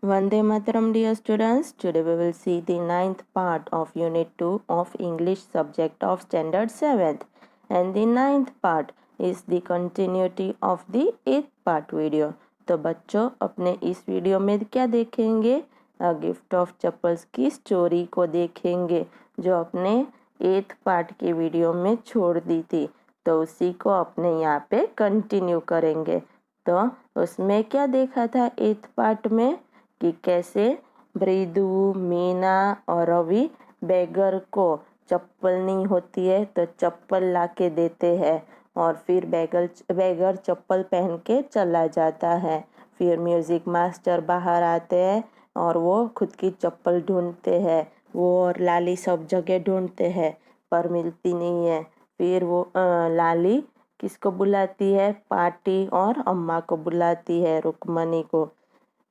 Vande Mataram, dear students. Today we will see the ninth part of Unit 2 of English subject of Standard 7th. And the ninth part is the continuity of the 8th part video. तो बच्चों अपने इस video में क्या देखेंगे? A gift of chappals की story को देखेंगे जो अपने 8th पार्ट की वीडियो में छोड़ दी थी। तो उसी को अपने यहाँ पे कंटिन्यू करेंगे। तो उसमें क्या देखा था 8th पार्ट में कि कैसे ब्रिदु, मीना और रवि बैगर को चप्पल नहीं होती है तो चप्पल ला के देते हैं और फिर बैगर चप्पल पहन के चला जाता है। फिर म्यूज़िक मास्टर बाहर आते हैं और वो खुद की चप्पल ढूंढते हैं। वो और लाली सब जगह ढूंढते हैं पर मिलती नहीं है। फिर वो लाली किसको बुलाती है? पार्टी और अम्मा को बुलाती है, रुक्मणी को।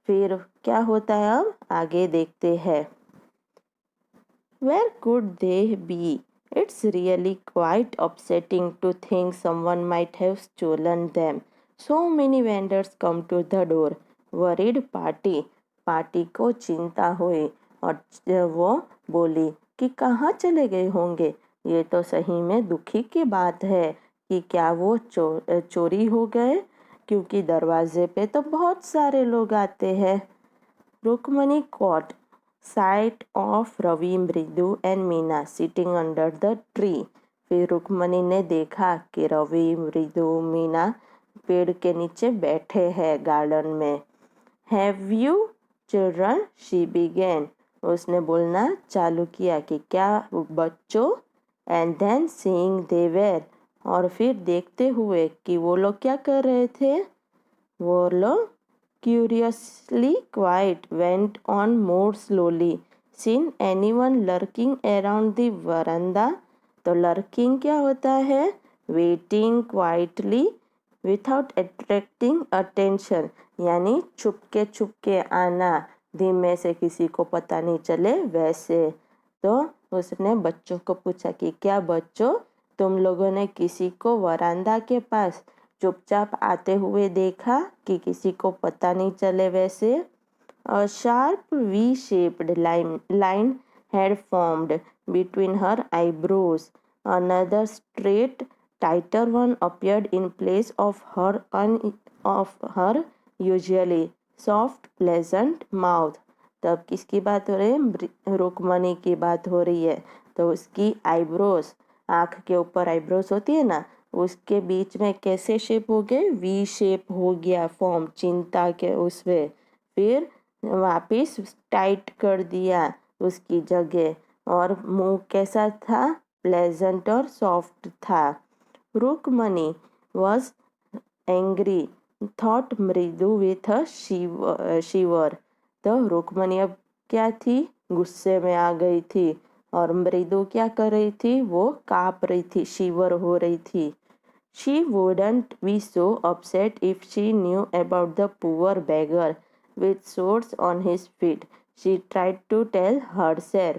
फिर क्या होता है अब आगे देखते हैं। Where could they be? It's really quite upsetting to think someone might have stolen them. So many vendors come to the door. Worried party. Party को चिंता हुई और वो बोली कि कहाँ चले गए होंगे। ये तो सही में दुखी की बात है कि क्या वो चोरी हो गए, क्योंकि दरवाजे पे तो बहुत सारे लोग आते हैं। Rukmini caught sight of Ravi, मृदु and Meena sitting under the tree. फिर रुक्मणी ने देखा कि रवि, मृदु, मीना पेड़ के नीचे बैठे हैं गार्डन में। Have you children? She began. उसने बोलना चालू किया कि क्या बच्चों? And then seeing they were, और फिर देखते हुए कि वो लोग क्या कर रहे थे। वो लोग curiously quiet went on more slowly. Seen anyone lurking around the veranda? तो lurking क्या होता है? Waiting quietly without attracting attention, यानी छुप के आना, धीमे से किसी को पता नहीं चले वैसे। तो उसने बच्चों को पूछा कि क्या बच्चों तुम लोगों ने किसी को वरांदा के पास चुपचाप आते हुए देखा कि किसी को पता नहीं चले वैसे? A sharp V-shaped line had formed between her eyebrows. Another straight, tighter one appeared in place of her usually soft, pleasant mouth. तब किसकी बात हो रही है? रुक्मणी की बात हो रही है। तो उसकी आईब्रोज, आँख के ऊपर आईब्रोज होती है ना, उसके बीच में कैसे शेप हो गए? वी शेप हो गया फॉर्म, चिंता के उसमें। फिर वापिस टाइट कर दिया उसकी जगह, और मुंह कैसा था? प्लेजेंट और सॉफ्ट था। रुक्मणी वॉज एंग्री, थॉट मृदु विथ अ शिवर। तो रुक्मणी अब क्या थी? गुस्से में आ गई थी। और मृदु क्या कर रही थी? वो काँप रही थी, शिवर हो रही थी। She wouldn't be so upset if she knew about the poor beggar with sores on his feet, she tried to tell herself.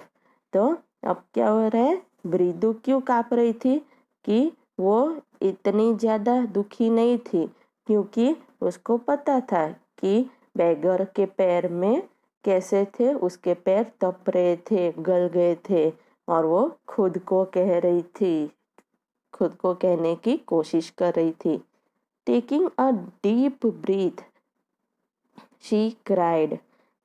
तो अब क्या हो रहा है? मृदु क्यों काँप रही थी? कि वो इतनी ज़्यादा दुखी नहीं थी, क्योंकि उसको पता था कि बैगर के पैर में कैसे थे, उसके पैर तप रहे थे, गल गए थे, और वो खुद को कह रही थी, खुद को कहने की कोशिश कर रही थी। Taking a deep breath she cried.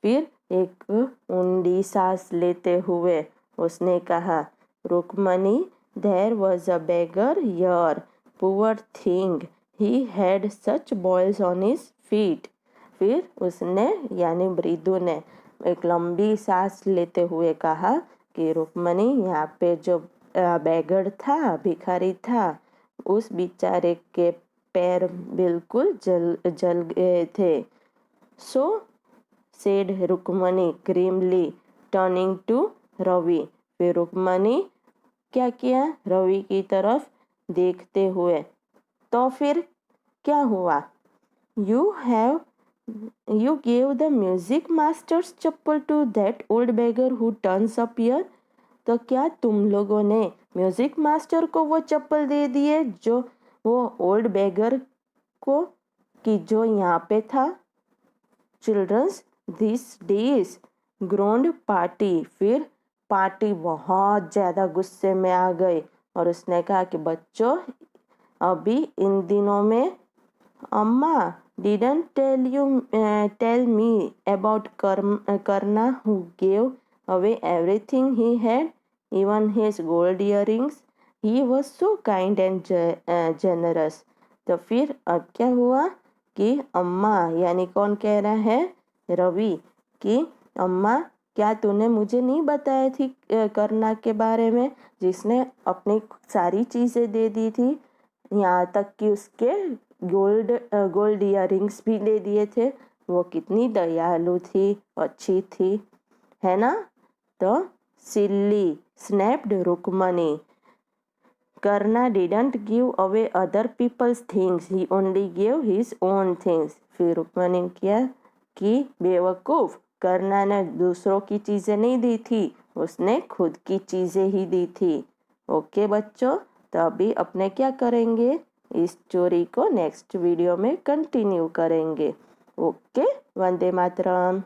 फिर एक ऊंडी सांस लेते हुए उसने कहा, Rukmani, there was a beggar here, poor thing, he had such boils on his feet. फिर उसने यानी मृदु ने एक लंबी सांस लेते हुए कहा कि रुक्मणी, यहाँ पे जो बेगर था, भिखारी था, उस बेचारे के पैर बिल्कुल जल गए थे। So said Rukmani grimly turning to Ravi. फिर रुक्मणी क्या किया? रवि की तरफ देखते हुए। तो फिर क्या हुआ? You have you gave the music masters chappal to that old beggar who turns up here. तो क्या तुम लोगों ने म्यूजिक मास्टर को वो चप्पल दे दिए जो वो ओल्ड बेगर को, कि जो यहाँ पे था? Childrens, disgruntled Paati. फिर पार्टी बहुत ज़्यादा गुस्से में आ गई और उसने कहा कि बच्चों, अभी इन दिनों में अम्मा didn't tell me about Karna who gave away everything he had, even his gold earrings. He was so kind and generous. तो फिर अब क्या हुआ कि अम्मा, यानी कौन कह रहा है, रवि, कि अम्मा क्या तूने मुझे नहीं बताया थी करना के बारे में, जिसने अपनी सारी चीज़ें दे दी थी, यहाँ तक कि उसके गोल्ड इयररिंग्स भी ले दिए थे। वो कितनी दयालु थी, अच्छी थी, है ना। तो सिल्ली स्नैप्ड रुक्मणी, करना didn't give away other people's things, he only give his own things. फिर रुक्मणी ने किया कि बेवकूफ़, करना ने दूसरों की चीज़ें नहीं दी थी, उसने खुद की चीज़ें ही दी थी। ओके बच्चों, तो अभी अपने क्या करेंगे, इस स्टोरी को नेक्स्ट वीडियो में कंटिन्यू करेंगे। ओके, वंदे मातरम।